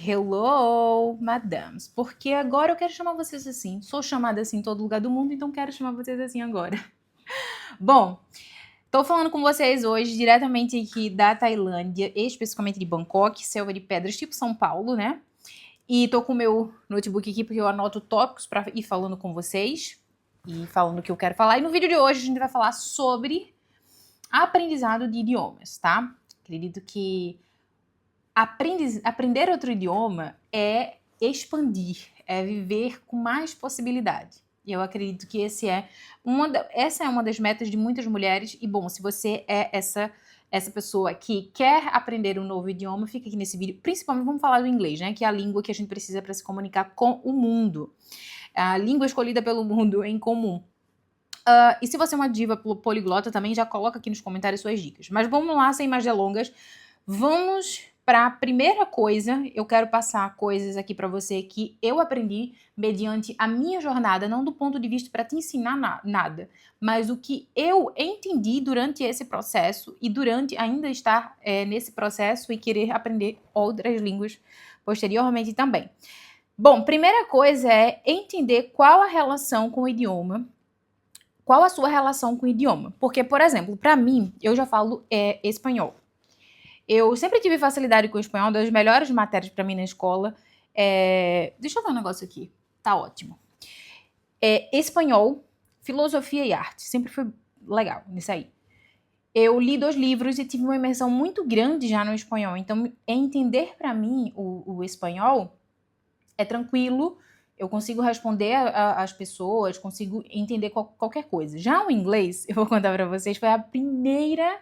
Hello, madams. Porque agora eu quero chamar vocês assim. Sou chamada assim em todo lugar do mundo, então quero chamar vocês assim agora. Bom, tô falando com vocês hoje diretamente aqui da Tailândia, especificamente de Bangkok, selva de pedras, tipo São Paulo, né? E tô com o meu notebook aqui porque eu anoto tópicos para ir falando com vocês e falando o que eu quero falar. E no vídeo de hoje a gente vai falar sobre aprendizado de idiomas, tá? Acredito que aprender outro idioma é expandir, é viver com mais possibilidade. E eu acredito que essa é uma das metas de muitas mulheres. E bom, se você é essa pessoa que quer aprender um novo idioma, fica aqui nesse vídeo. Principalmente vamos falar do inglês, né? Que é a língua que a gente precisa para se comunicar com o mundo. A língua escolhida pelo mundo em comum. E se você é uma diva poliglota também, já coloca aqui nos comentários suas dicas. Mas vamos lá, sem mais delongas. Vamos para a primeira coisa. Eu quero passar coisas aqui para você que eu aprendi mediante a minha jornada, não do ponto de vista para te ensinar nada, mas o que eu entendi durante esse processo e durante ainda estar nesse processo e querer aprender outras línguas posteriormente também. Bom, primeira coisa é entender qual a relação com o idioma. Qual a sua relação com o idioma? Porque, por exemplo, para mim, eu já falo espanhol. Eu sempre tive facilidade com o espanhol, das melhores matérias para mim na escola. Deixa eu ver um negócio aqui. Tá ótimo. Espanhol, filosofia e arte. Sempre foi legal nisso aí. Eu li 2 livros e tive uma imersão muito grande já no espanhol. Então, entender para mim o espanhol é tranquilo. Eu consigo responder às pessoas, consigo entender qualquer coisa. Já o inglês, eu vou contar para vocês, foi a primeira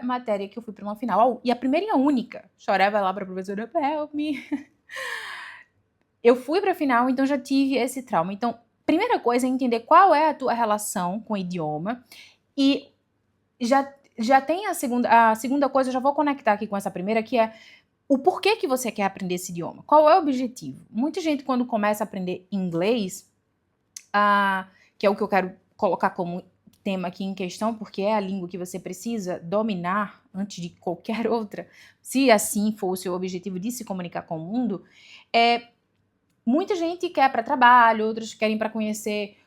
matéria que eu fui para uma final. E a primeira e a única. Chorava lá para a professora, help me. Eu fui para a final, então já tive esse trauma. Então, primeira coisa é entender qual é a tua relação com o idioma. E já tem a segunda coisa, eu já vou conectar aqui com essa primeira, que é o porquê que você quer aprender esse idioma. Qual é o objetivo? Muita gente, quando começa a aprender inglês, que é o que eu quero colocar como tema aqui em questão, porque é a língua que você precisa dominar antes de qualquer outra, se assim for o seu objetivo de se comunicar com o mundo, muita gente quer para trabalho, outros querem para conhecer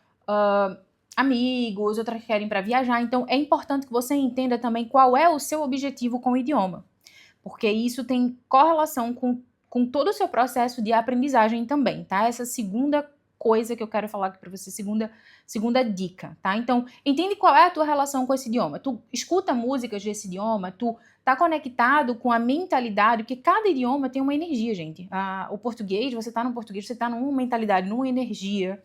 amigos, outras querem para viajar. Então, é importante que você entenda também qual é o seu objetivo com o idioma, porque isso tem correlação com todo o seu processo de aprendizagem também, tá? Essa segunda coisa que eu quero falar aqui para você, segunda dica, tá? Então, entende qual é a tua relação com esse idioma. Tu escuta músicas desse idioma, tu tá conectado com a mentalidade, porque cada idioma tem uma energia, gente. O português, você tá no português, você tá numa mentalidade, numa energia.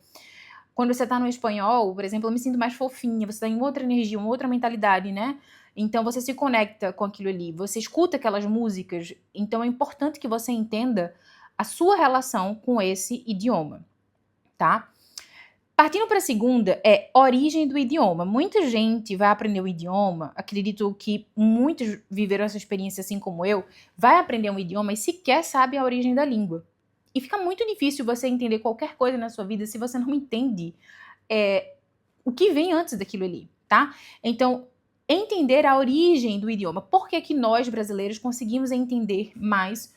Quando você tá no espanhol, por exemplo, eu me sinto mais fofinha, você tá em outra energia, uma outra mentalidade, né? Então você se conecta com aquilo ali, você escuta aquelas músicas, então é importante que você entenda a sua relação com esse idioma, tá? Partindo para a segunda, é origem do idioma. Muita gente vai aprender o idioma, acredito que muitos viveram essa experiência assim como eu, vai aprender um idioma e sequer sabe a origem da língua. E fica muito difícil você entender qualquer coisa na sua vida se você não entende o que vem antes daquilo ali, tá? Então, entender a origem do idioma. Por que que nós, brasileiros, conseguimos entender mais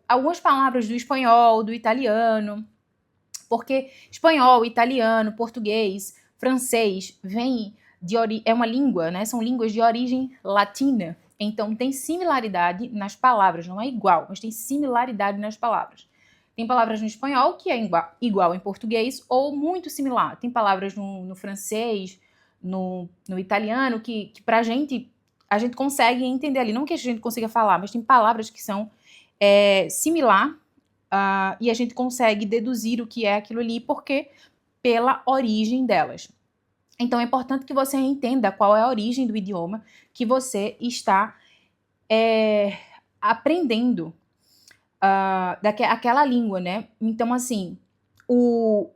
algumas palavras do espanhol, do italiano? Porque espanhol, italiano, português, francês, é uma língua, né? São línguas de origem latina. Então, tem similaridade nas palavras. Não é igual, mas tem similaridade nas palavras. Tem palavras no espanhol que é igual em português ou muito similar. Tem palavras no francês, no italiano, que pra gente, a gente consegue entender ali. Não que a gente consiga falar, mas tem palavras que são similar e a gente consegue deduzir o que é aquilo ali, porque pela origem delas. Então é importante que você entenda qual é a origem do idioma que você está aprendendo daquela língua, né? Então, assim, o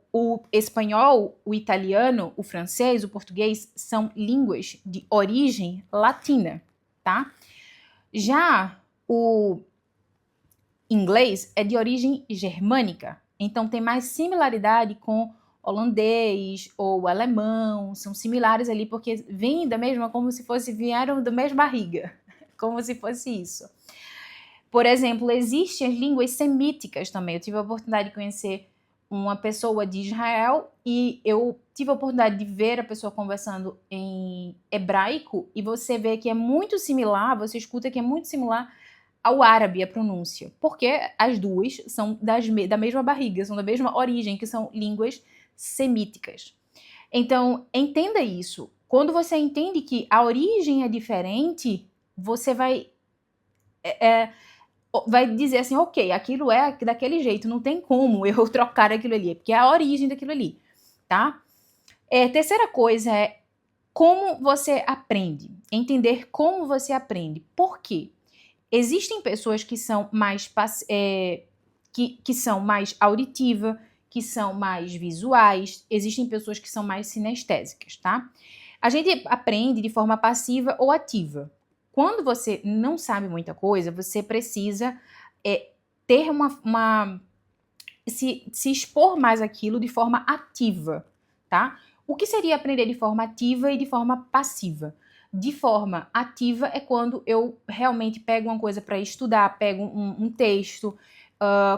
espanhol, o italiano, o francês, o português são línguas de origem latina, tá? Já o inglês é de origem germânica, então tem mais similaridade com holandês ou alemão, são similares ali porque vêm da mesma, como se vieram da mesma barriga, como se fosse isso. Por exemplo, existem as línguas semíticas também. Eu tive a oportunidade de conhecer uma pessoa de Israel e eu tive a oportunidade de ver a pessoa conversando em hebraico e você vê que é muito similar, você escuta que é muito similar ao árabe, a pronúncia. Porque as duas são da mesma barriga, são da mesma origem, que são línguas semíticas. Então, entenda isso. Quando você entende que a origem é diferente, você vai dizer assim, ok, aquilo é daquele jeito, não tem como eu trocar aquilo ali, porque é a origem daquilo ali, tá? Terceira coisa é como você aprende. Entender como você aprende. Por quê? Existem pessoas que são mais que são mais auditivas, que são mais visuais, existem pessoas que são mais sinestésicas, tá? A gente aprende de forma passiva ou ativa. Quando você não sabe muita coisa, você precisa ter se expor mais aquilo de forma ativa, tá? O que seria aprender de forma ativa e de forma passiva? De forma ativa é quando eu realmente pego uma coisa para estudar, pego um texto,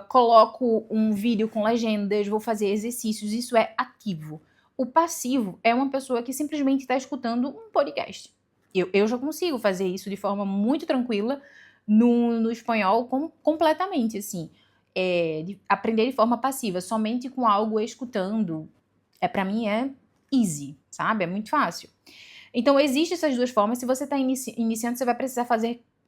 coloco um vídeo com legendas, vou fazer exercícios, isso é ativo. O passivo é uma pessoa que simplesmente está escutando um podcast. Eu já consigo fazer isso de forma muito tranquila no espanhol completamente, assim. De aprender de forma passiva, somente com algo escutando. Para mim é easy, sabe? É muito fácil. Então, existem essas duas formas. Se você está iniciando, você vai precisar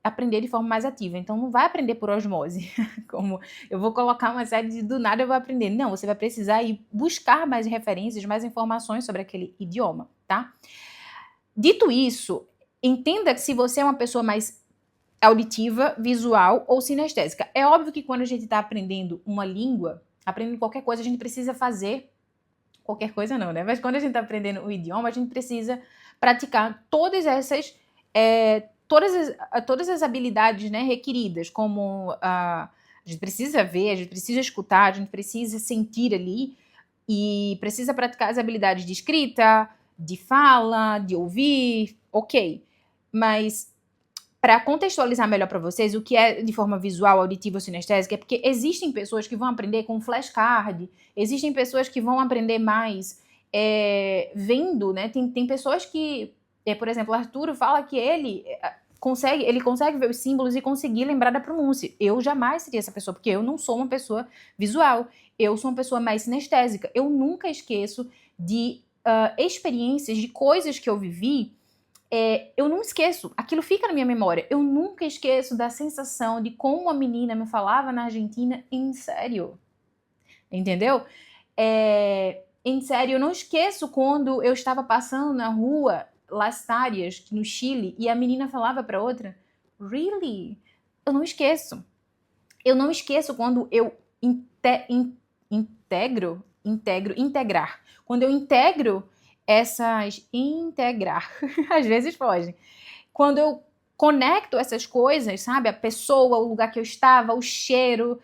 aprender de forma mais ativa. Então, não vai aprender por osmose, como eu vou colocar uma série de do nada eu vou aprender. Não, você vai precisar ir buscar mais referências, mais informações sobre aquele idioma, tá? Dito isso, entenda que se você é uma pessoa mais auditiva, visual ou sinestésica. É óbvio que quando a gente está aprendendo uma língua, aprendendo qualquer coisa, a gente precisa fazer qualquer coisa não, né? Mas quando a gente está aprendendo o idioma, a gente precisa praticar todas as habilidades, né, requeridas, como a gente precisa ver, a gente precisa escutar, a gente precisa sentir ali e precisa praticar as habilidades de escrita, de fala, de ouvir, ok. Mas para contextualizar melhor para vocês o que é de forma visual, auditiva ou sinestésica, é porque existem pessoas que vão aprender com flashcard, existem pessoas que vão aprender mais vendo, né? Tem pessoas que, por exemplo, Arturo fala que ele consegue ver os símbolos e conseguir lembrar da pronúncia. Eu jamais seria essa pessoa, porque eu não sou uma pessoa visual, eu sou uma pessoa mais sinestésica. Eu nunca esqueço de experiências, de coisas que eu vivi. Eu não esqueço, aquilo fica na minha memória. Eu nunca esqueço da sensação de como uma menina me falava na Argentina em sério. Entendeu? Em sério, eu não esqueço quando eu estava passando na rua Las Tarias, no Chile, e a menina falava para outra, really? Eu não esqueço. Eu não esqueço quando eu integrar. Quando eu integro integrar, às vezes pode. Quando eu conecto essas coisas, sabe? A pessoa, o lugar que eu estava, o cheiro,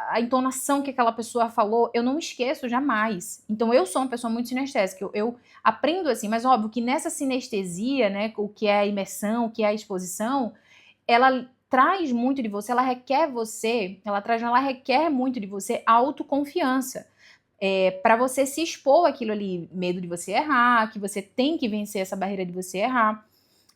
a entonação que aquela pessoa falou, eu não esqueço jamais. Então eu sou uma pessoa muito sinestésica, eu aprendo assim, mas óbvio que nessa sinestesia, né, o que é a imersão, o que é a exposição, ela traz muito de você, ela requer muito de você autoconfiança. Para você se expor aquilo ali, medo de você errar, que você tem que vencer essa barreira de você errar.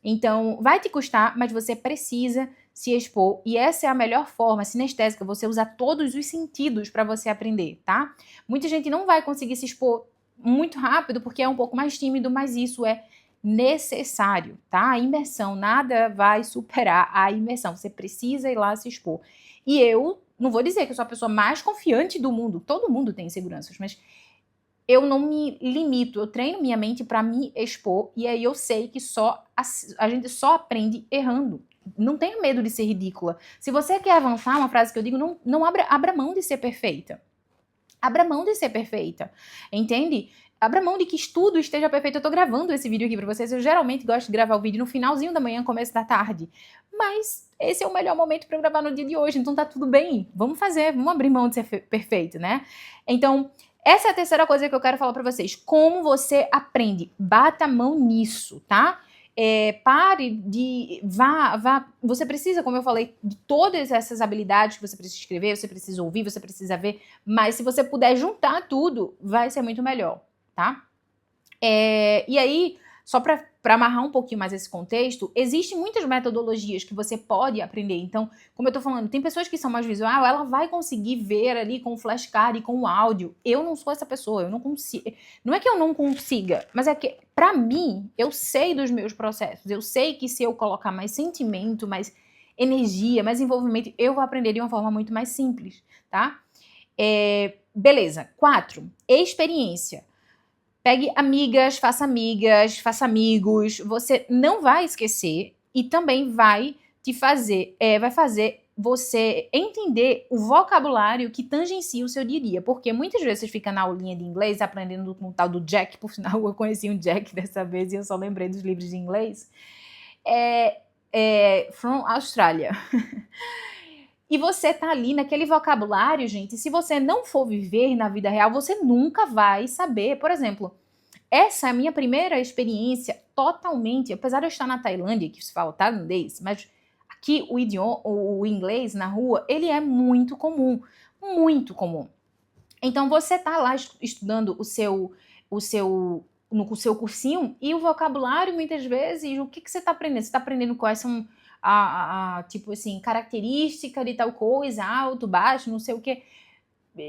Então, vai te custar, mas você precisa se expor. E essa é a melhor forma sinestésica, você usar todos os sentidos para você aprender, tá? Muita gente não vai conseguir se expor muito rápido porque é um pouco mais tímido, mas isso é necessário, tá? A imersão, nada vai superar a imersão. Você precisa ir lá se expor. E eu não vou dizer que eu sou a pessoa mais confiante do mundo, todo mundo tem inseguranças, mas eu não me limito, eu treino minha mente para me expor, e aí eu sei que a gente só aprende errando. Não tenha medo de ser ridícula. Se você quer avançar, uma frase que eu digo, não abra mão de ser perfeita. Abra mão de ser perfeita, entende? Abra mão de que tudo esteja perfeito. Eu tô gravando esse vídeo aqui pra vocês. Eu geralmente gosto de gravar o vídeo no finalzinho da manhã, começo da tarde. Mas esse é o melhor momento pra eu gravar no dia de hoje. Então tá tudo bem. Vamos abrir mão de ser perfeito, né? Então, essa é a terceira coisa que eu quero falar pra vocês. Como você aprende? Bata a mão nisso, tá? pare de... Você precisa, como eu falei, de todas essas habilidades que você precisa escrever, você precisa ouvir, você precisa ver, mas se você puder juntar tudo, vai ser muito melhor, tá? E aí, só para amarrar um pouquinho mais esse contexto, existem muitas metodologias que você pode aprender. Então, como eu tô falando, tem pessoas que são mais visual, ela vai conseguir ver ali com o flashcard e com o áudio. Eu não sou essa pessoa, eu não consigo. Não é que eu não consiga, mas é que, pra mim, eu sei dos meus processos. Eu sei que se eu colocar mais sentimento, mais energia, mais envolvimento, eu vou aprender de uma forma muito mais simples, tá? Beleza. 4, experiência. Pegue amigas, faça amigos. Você não vai esquecer e também vai vai fazer você entender o vocabulário que tangencia o seu dia a dia. Porque muitas vezes você fica na aulinha de inglês aprendendo com o tal do Jack. Por sinal, eu conheci um Jack dessa vez e eu só lembrei dos livros de inglês. From Australia. E você tá ali naquele vocabulário, gente, se você não for viver na vida real, você nunca vai saber. Por exemplo, essa é a minha primeira experiência totalmente, apesar de eu estar na Tailândia, que se fala tailandês, mas aqui o inglês na rua, ele é muito comum, muito comum. Então você tá lá estudando o seu cursinho e o vocabulário, muitas vezes, o que você tá aprendendo? Você tá aprendendo quais são tipo assim, característica de tal coisa, alto, baixo, não sei o que.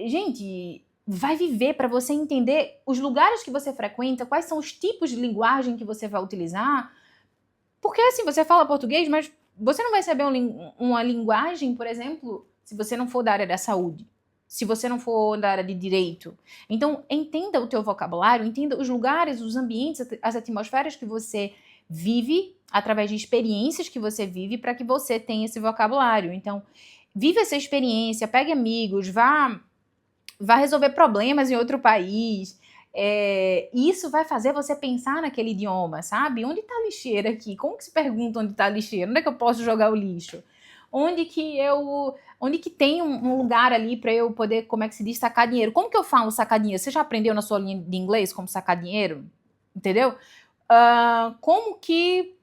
Gente, vai viver para você entender os lugares que você frequenta, quais são os tipos de linguagem que você vai utilizar. Porque assim, você fala português, mas você não vai saber uma linguagem, por exemplo, se você não for da área da saúde, se você não for da área de direito. Então, entenda o teu vocabulário, entenda os lugares, os ambientes, as atmosferas que você vive, através de experiências que você vive, para que você tenha esse vocabulário. Então, vive essa experiência, pegue amigos, vá resolver problemas em outro país. Isso vai fazer você pensar naquele idioma, sabe? Onde está a lixeira aqui? Como que se pergunta onde está a lixeira? Onde é que eu posso jogar o lixo? Onde que tem um lugar ali para eu poder, como é que se diz, sacar dinheiro? Como que eu falo sacar dinheiro? Você já aprendeu na sua linha de inglês como sacar dinheiro? Entendeu? Como que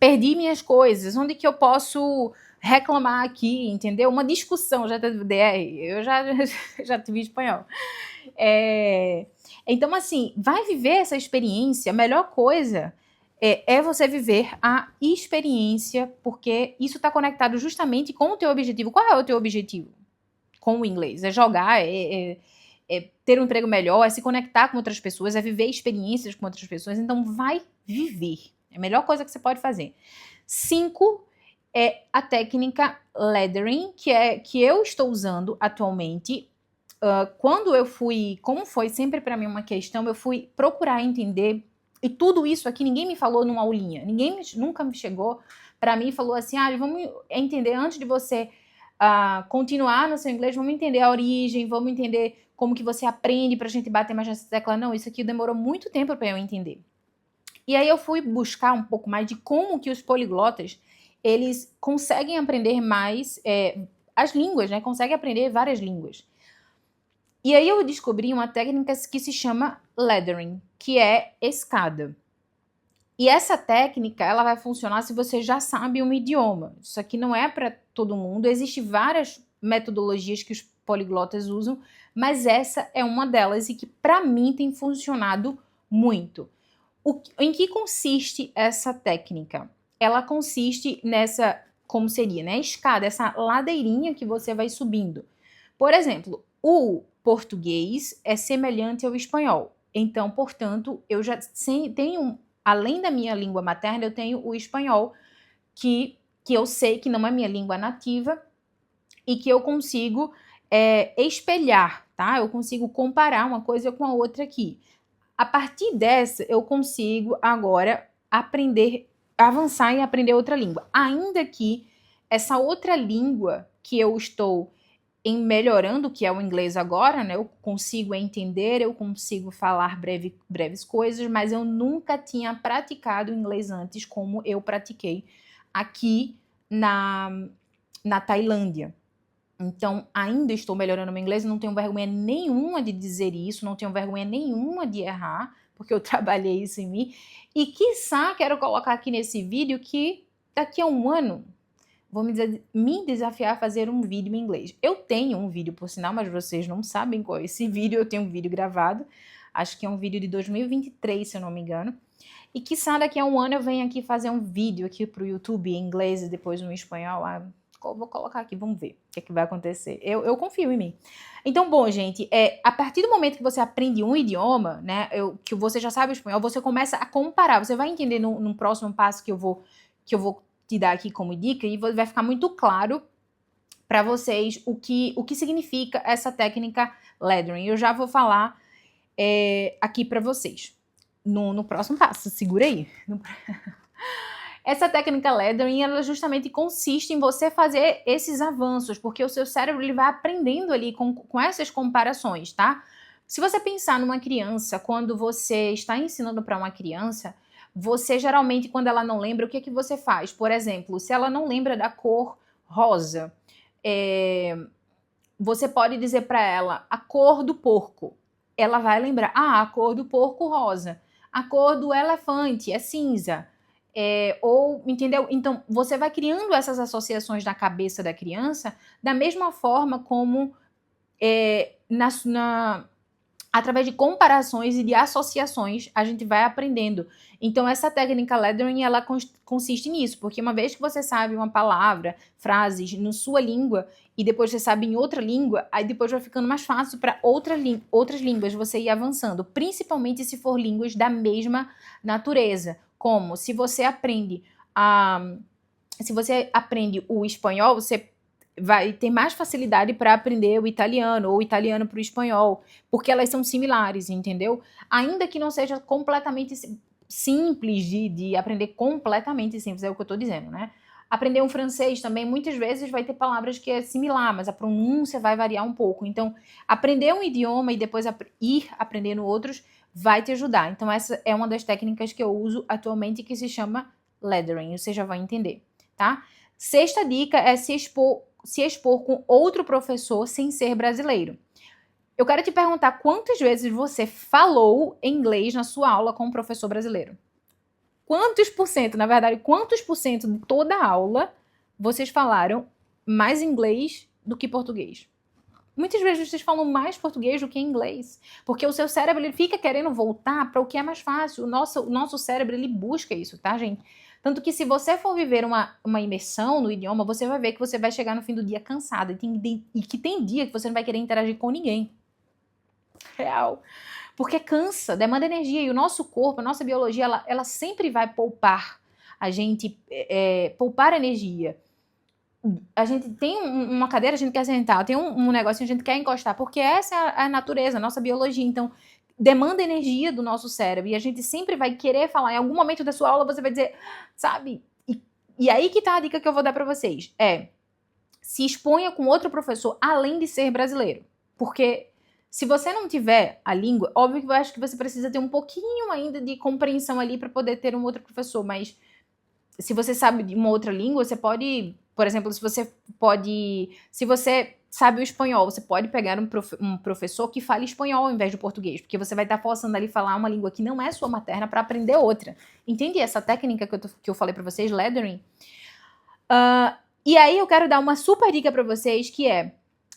perdi minhas coisas? Onde que eu posso reclamar aqui, entendeu? Uma discussão, já teve DR, eu já tive espanhol. Então, assim, vai viver essa experiência. A melhor coisa é você viver a experiência, porque isso está conectado justamente com o teu objetivo. Qual é o teu objetivo com o inglês? É jogar, ter um emprego melhor, é se conectar com outras pessoas, é viver experiências com outras pessoas. Então, vai viver. É a melhor coisa que você pode fazer. 5 é a técnica lettering, que eu estou usando atualmente. Quando eu fui, como foi sempre para mim uma questão, eu fui procurar entender, e tudo isso aqui ninguém me falou numa aulinha, ninguém nunca me chegou para mim e falou assim, vamos entender, antes de você continuar no seu inglês, vamos entender a origem, vamos entender como que você aprende pra gente bater mais nessa tecla. Não, isso aqui demorou muito tempo para eu entender. E aí eu fui buscar um pouco mais de como que os poliglotas, eles conseguem aprender mais as línguas, né? Conseguem aprender várias línguas. E aí eu descobri uma técnica que se chama lettering, que é escada. E essa técnica, ela vai funcionar se você já sabe um idioma. Isso aqui não é para todo mundo. Existem várias metodologias que os poliglotas usam, mas essa é uma delas e que para mim tem funcionado muito. Em que consiste essa técnica? Ela consiste nessa, como seria, né? Escada, essa ladeirinha que você vai subindo. Por exemplo, o português é semelhante ao espanhol. Então, portanto, eu já tenho, além da minha língua materna, eu tenho o espanhol, que eu sei que não é minha língua nativa e que eu consigo espelhar, tá? Eu consigo comparar uma coisa com a outra aqui. A partir dessa, eu consigo agora avançar e aprender outra língua. Ainda que essa outra língua que eu estou melhorando, que é o inglês agora, né? Eu consigo entender, eu consigo falar breves coisas, mas eu nunca tinha praticado inglês antes como eu pratiquei aqui na Tailândia. Então, ainda estou melhorando meu inglês, não tenho vergonha nenhuma de dizer isso, não tenho vergonha nenhuma de errar, porque eu trabalhei isso em mim. E quiçá quero colocar aqui nesse vídeo que daqui a um ano vou me desafiar a fazer um vídeo em inglês. Eu tenho um vídeo, por sinal, mas vocês não sabem qual é esse vídeo. Eu tenho um vídeo gravado, acho que é um vídeo de 2023, se eu não me engano. E quiçá daqui a um ano eu venho aqui fazer um vídeo aqui pro YouTube em inglês e depois no espanhol. Vou colocar aqui, vamos ver o que é que vai acontecer. Eu confio em mim. Então, bom, gente, a partir do momento que você aprende um idioma, né, que você já sabe o espanhol, você começa a comparar. Você vai entender no próximo passo que eu vou te dar aqui como dica, e vai ficar muito claro para vocês o que significa essa técnica lettering. Eu já vou falar aqui para vocês no próximo passo. Segura aí. Essa técnica lettering, ela justamente consiste em você fazer esses avanços, porque o seu cérebro ele vai aprendendo ali com essas comparações, tá? Se você pensar numa criança, quando você está ensinando para uma criança, você geralmente, quando ela não lembra, o que é que você faz? Por exemplo, se ela não lembra da cor rosa, você pode dizer para ela a cor do porco. Ela vai lembrar, a cor do porco rosa. A cor do elefante é cinza. Entendeu? Então, você vai criando essas associações na cabeça da criança da mesma forma como através de comparações e de associações a gente vai aprendendo. Então, essa técnica lettering, ela consiste nisso, porque uma vez que você sabe uma palavra, frases na sua língua, e depois você sabe em outra língua, aí depois vai ficando mais fácil para outras línguas você ir avançando, principalmente se for línguas da mesma natureza. Como se você aprende o espanhol, você vai ter mais facilidade para aprender o italiano ou o italiano para o espanhol, porque elas são similares, entendeu? Ainda que não seja completamente simples de aprender, completamente simples, é o que eu estou dizendo, né? Aprender um francês também, muitas vezes vai ter palavras que é similar, mas a pronúncia vai variar um pouco. Então, aprender um idioma e depois ir aprendendo outros vai te ajudar. Então, essa é uma das técnicas que eu uso atualmente, que se chama lettering, você já vai entender, tá? Sexta dica é se expor com outro professor sem ser brasileiro. Eu quero te perguntar quantas vezes você falou em inglês na sua aula com um professor brasileiro? Quantos por cento de toda a aula vocês falaram mais inglês do que português? Muitas vezes vocês falam mais português do que inglês, porque o seu cérebro ele fica querendo voltar para o que é mais fácil. O nosso cérebro ele busca isso, tá, gente? Tanto que se você for viver uma imersão no idioma, você vai ver que você vai chegar no fim do dia cansada e que tem dia que você não vai querer interagir com ninguém. Real. Porque cansa, demanda energia, e o nosso corpo, a nossa biologia, ela sempre vai poupar a gente, poupar energia. A gente tem uma cadeira, a gente quer sentar, tem um negócio, a gente quer encostar, porque essa é a natureza, a nossa biologia. Então, demanda energia do nosso cérebro, e a gente sempre vai querer falar. Em algum momento da sua aula você vai dizer, sabe? E aí que tá a dica que eu vou dar pra vocês. Se exponha com outro professor, além de ser brasileiro. Porque se você não tiver a língua, óbvio que eu acho que você precisa ter um pouquinho ainda de compreensão ali para poder ter um outro professor, mas se você sabe de uma outra língua, você pode, por exemplo, se você sabe o espanhol, você pode pegar um professor que fale espanhol ao invés do português, porque você vai estar forçando ali falar uma língua que não é sua materna para aprender outra. Entende essa técnica que eu falei para vocês, lettering? E aí eu quero dar uma super dica para vocês, que é,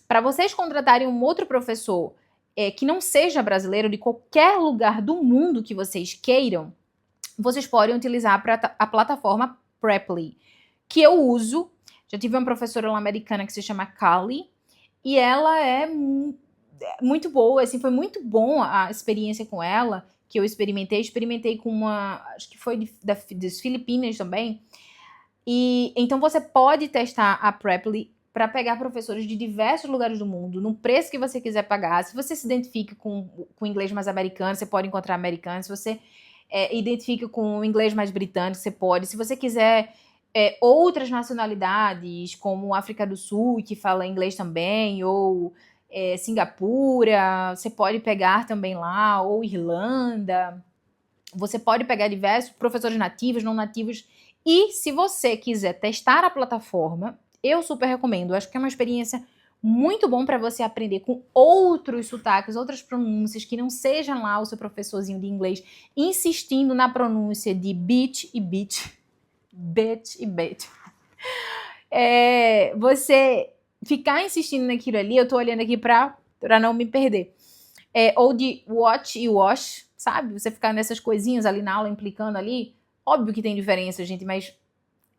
para vocês contratarem um outro professor que não seja brasileiro, de qualquer lugar do mundo que vocês queiram, vocês podem utilizar a plataforma Preply, que eu uso. Já tive uma professora lá americana que se chama Kali, e ela é muito boa, assim, foi muito bom a experiência com ela, que eu experimentei com uma, acho que foi das Filipinas também. E então você pode testar a Preply para pegar professores de diversos lugares do mundo, no preço que você quiser pagar. Se você se identifica com o inglês mais americano, você pode encontrar americano. Se você identifica com o inglês mais britânico, você pode. Se você quiser outras nacionalidades, como África do Sul, que fala inglês também, ou Singapura, você pode pegar também lá, ou Irlanda. Você pode pegar diversos professores nativos, não nativos. E se você quiser testar a plataforma, eu super recomendo. Acho que é uma experiência muito bom para você aprender com outros sotaques, outras pronúncias, que não sejam lá o seu professorzinho de inglês insistindo na pronúncia de bitch e bitch, bitch e bitch. Você ficar insistindo naquilo ali, eu tô olhando aqui pra não me perder. Ou de watch e wash, sabe? Você ficar nessas coisinhas ali na aula, implicando ali. Óbvio que tem diferença, gente, mas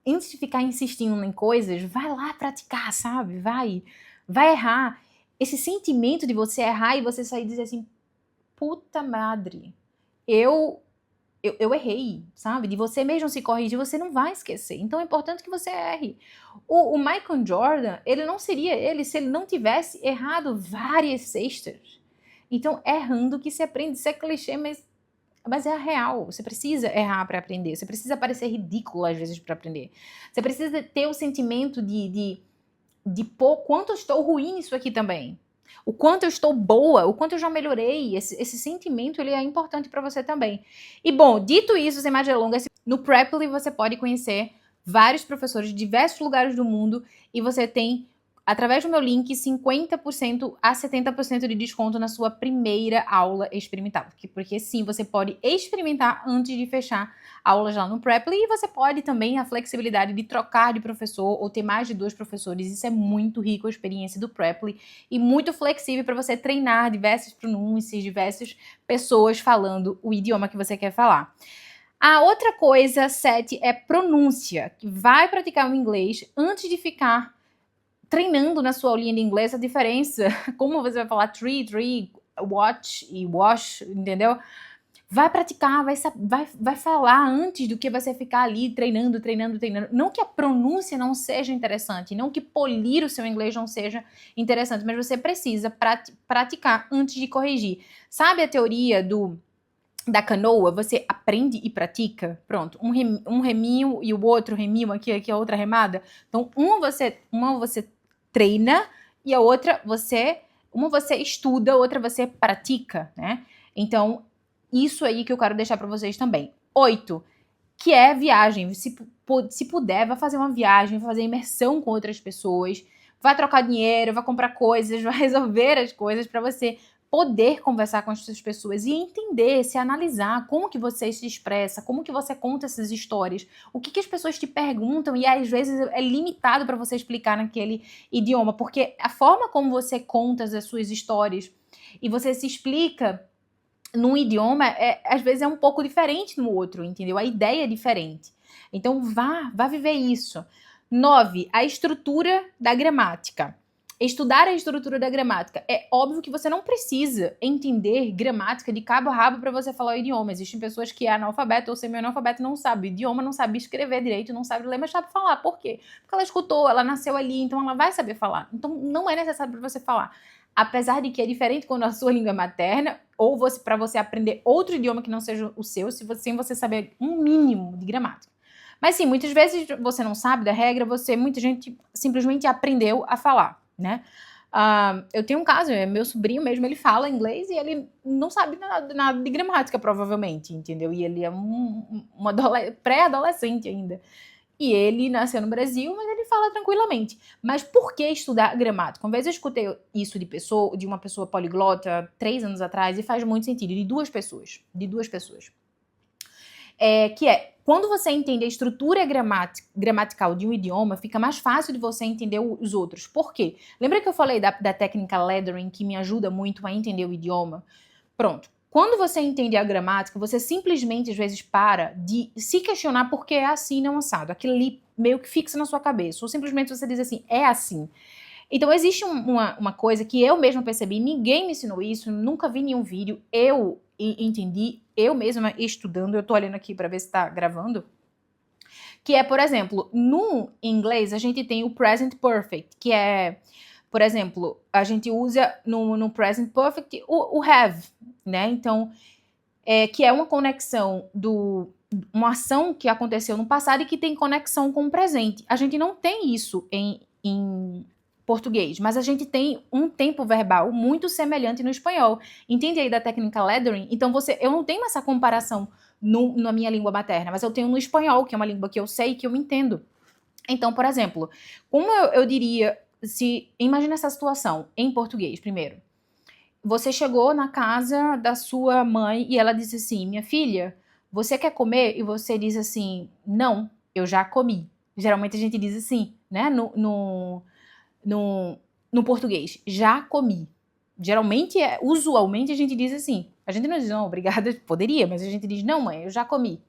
antes de ficar insistindo em coisas, vai lá praticar, sabe? Vai errar. Esse sentimento de você errar e você sair e dizer assim, puta madre, eu errei, sabe? De você mesmo se corrigir, você não vai esquecer. Então é importante que você erre. O Michael Jordan, ele não seria ele se ele não tivesse errado várias cestas. Então, errando que se aprende. Isso é clichê, mas é a real. Você precisa errar para aprender. Você precisa parecer ridículo às vezes para aprender. Você precisa ter o sentimento de pô, quanto eu estou ruim nisso aqui também. O quanto eu estou boa, o quanto eu já melhorei. Esse sentimento, ele é importante para você também. E bom, dito isso, sem mais delongas, no Preply você pode conhecer vários professores de diversos lugares do mundo e você tem, através do meu link, 50% a 70% de desconto na sua primeira aula experimental. Porque sim, você pode experimentar antes de fechar aulas lá no Preply e você pode também a flexibilidade de trocar de professor ou ter mais de 2 professores. Isso é muito rico a experiência do Preply e muito flexível para você treinar diversas pronúncias, diversas pessoas falando o idioma que você quer falar. A outra coisa, 7, é pronúncia. Vai praticar o inglês antes de ficar treinando na sua aulinha de inglês a diferença. Como você vai falar tree, watch e wash, entendeu? Vai praticar, vai falar antes do que você ficar ali treinando. Não que a pronúncia não seja interessante, não que polir o seu inglês não seja interessante, mas você precisa praticar antes de corrigir. Sabe a teoria da canoa? Você aprende e pratica. Pronto, um reminho e o outro reminho aqui a outra remada. Então, uma você treina e a outra uma você estuda, outra você pratica, né? Então, isso aí que eu quero deixar para vocês também. 8, que é viagem. Se puder, vai fazer uma viagem, vai fazer imersão com outras pessoas, vai trocar dinheiro, vai comprar coisas, vai resolver as coisas para você poder conversar com as suas pessoas e entender, se analisar como que você se expressa, como que você conta essas histórias, o que as pessoas te perguntam e às vezes é limitado para você explicar naquele idioma, porque a forma como você conta as suas histórias e você se explica num idioma, às vezes é um pouco diferente no outro, entendeu? A ideia é diferente. Então, vá viver isso. 9, a estrutura da gramática. Estudar a estrutura da gramática. É óbvio que você não precisa entender gramática de cabo a rabo para você falar o idioma. Existem pessoas que é analfabeto ou semi-analfabeto, não sabe o idioma, não sabe escrever direito, não sabe ler, mas sabe falar. Por quê? Porque ela escutou, ela nasceu ali, então ela vai saber falar. Então, não é necessário para você falar. Apesar de que é diferente quando a sua língua é materna, ou para você aprender outro idioma que não seja o seu, sem você saber um mínimo de gramática. Mas sim, muitas vezes você não sabe da regra, muita gente simplesmente aprendeu a falar, né? Eu tenho um caso, meu sobrinho mesmo, ele fala inglês e ele não sabe nada de gramática, provavelmente, entendeu? E ele é um pré-adolescente ainda. E ele nasceu no Brasil, mas ele fala tranquilamente. Mas por que estudar gramática? Uma vez eu escutei isso de uma pessoa poliglota 3 anos atrás e faz muito sentido, de duas pessoas. Quando você entende a estrutura gramatical de um idioma, fica mais fácil de você entender os outros. Por quê? Lembra que eu falei da técnica Lettering, que me ajuda muito a entender o idioma? Pronto. Quando você entende a gramática, você simplesmente, às vezes, para de se questionar por que é assim, não assado. Aquilo ali meio que fixa na sua cabeça. Ou simplesmente você diz assim, é assim. Então, existe uma coisa que eu mesma percebi, ninguém me ensinou isso, nunca vi nenhum vídeo, eu entendi, eu mesma estudando, eu tô olhando aqui para ver se tá gravando, que é, por exemplo, no inglês a gente tem o present perfect, que é, por exemplo, a gente usa no present perfect o have, né? Então, que é uma conexão uma ação que aconteceu no passado e que tem conexão com o presente. A gente não tem isso em português, mas a gente tem um tempo verbal muito semelhante no espanhol. Entende aí da técnica Lettering? Então, eu não tenho essa comparação na minha língua materna, mas eu tenho no espanhol, que é uma língua que eu sei, que eu entendo. Então, por exemplo, como eu diria imagina essa situação em português, primeiro. Você chegou na casa da sua mãe e ela disse assim, minha filha, você quer comer? E você diz assim, não, eu já comi. Geralmente a gente diz assim, né, no português, já comi. Geralmente, usualmente a gente diz assim. A gente não diz, não, obrigada, poderia, mas a gente diz, não, mãe, eu já comi.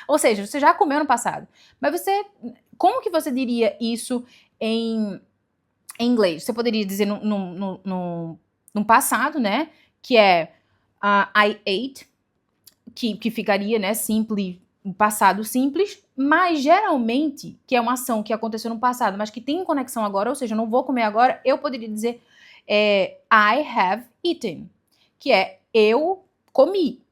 Ou seja, você já comeu no passado. Mas como que você diria isso em inglês? Você poderia dizer no passado, né, que é I ate, que ficaria, né, simples, passado simples, mas geralmente, que é uma ação que aconteceu no passado, mas que tem conexão agora, ou seja, eu não vou comer agora, eu poderia dizer I have eaten, que é eu comi.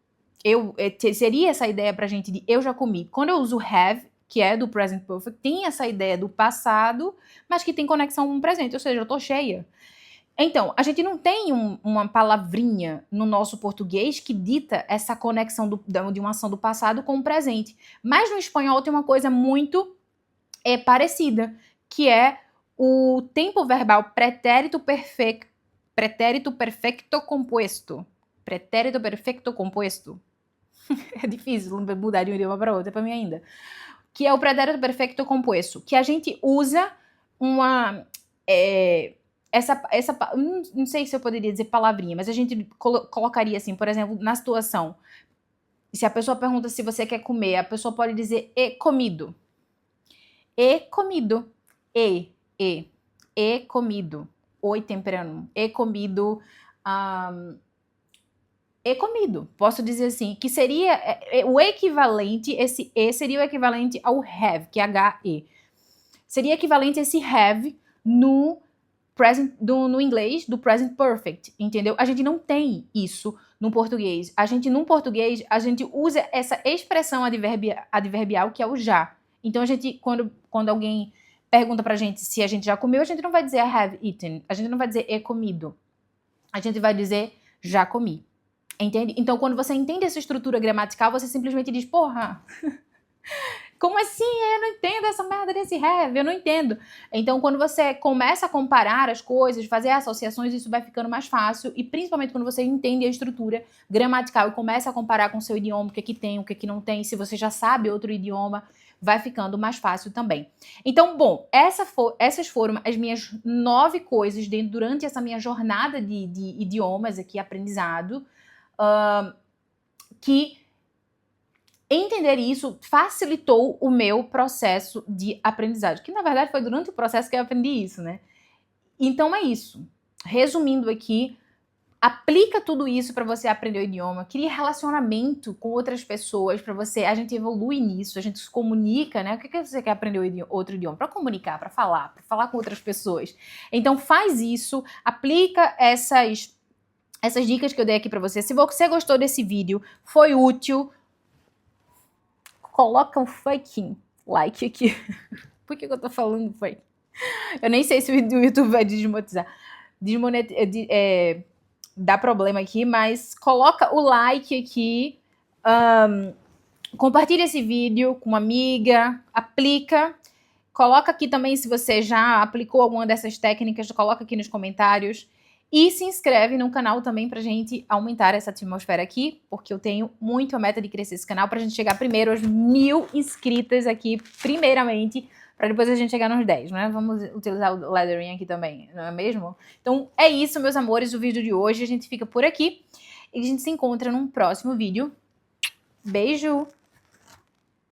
Seria essa ideia pra gente de eu já comi. Quando eu uso have, que é do present perfect, tem essa ideia do passado, mas que tem conexão com o presente, ou seja, eu tô cheia. Então, a gente não tem uma palavrinha no nosso português que dita essa conexão de uma ação do passado com o presente. Mas no espanhol tem uma coisa muito parecida, que é o tempo verbal pretérito perfecto composto. Pretérito perfecto composto. É difícil mudar de um idioma para outro, para mim ainda. Que é o pretérito perfecto composto, que a gente usa uma... não sei se eu poderia dizer palavrinha, mas a gente colocaria assim, por exemplo, na situação, se a pessoa pergunta se você quer comer, a pessoa pode dizer e comido. E comido. E comido. Oi temprano. E comido. E comido. Posso dizer assim, que seria o equivalente, esse E seria o equivalente ao have, que é H-E. Seria equivalente a esse have no inglês do present perfect, entendeu? A gente não tem isso no português. No português, a gente usa essa expressão adverbial que é o já. Então, quando alguém pergunta pra gente se a gente já comeu, a gente não vai dizer I have eaten. A gente não vai dizer e comido. A gente vai dizer já comi. Entende? Então, quando você entende essa estrutura gramatical, você simplesmente diz, porra... Como assim? Eu não entendo essa merda desse have, eu não entendo. Então, quando você começa a comparar as coisas, fazer associações, isso vai ficando mais fácil. E principalmente quando você entende a estrutura gramatical e começa a comparar com o seu idioma, o que é que tem, o que é que não tem. Se você já sabe outro idioma, vai ficando mais fácil também. Então, bom, essas foram as minhas 9 coisas durante essa minha jornada de idiomas aqui, aprendizado, que... Entender isso facilitou o meu processo de aprendizagem, que na verdade foi durante o processo que eu aprendi isso, né? Então é isso. Resumindo aqui, aplica tudo isso para você aprender o idioma, cria relacionamento com outras pessoas, a gente evolui nisso, a gente se comunica, né? O que você quer aprender outro idioma? Para comunicar, para falar com outras pessoas. Então faz isso, aplica essas dicas que eu dei aqui para você. Se você gostou desse vídeo, foi útil, coloca um fucking like aqui. Por que eu tô falando fake? Eu nem sei se o YouTube vai dar problema aqui, mas coloca o like aqui, compartilha esse vídeo com uma amiga, aplica, coloca aqui também se você já aplicou alguma dessas técnicas, coloca aqui nos comentários. E se inscreve no canal também pra gente aumentar essa atmosfera aqui, porque eu tenho muito a meta de crescer esse canal pra gente chegar primeiro aos 1000 inscritas aqui, primeiramente, pra depois a gente chegar nos 10, né? Vamos utilizar o lettering aqui também, não é mesmo? Então é isso, meus amores, o vídeo de hoje. A gente fica por aqui e a gente se encontra num próximo vídeo. Beijo!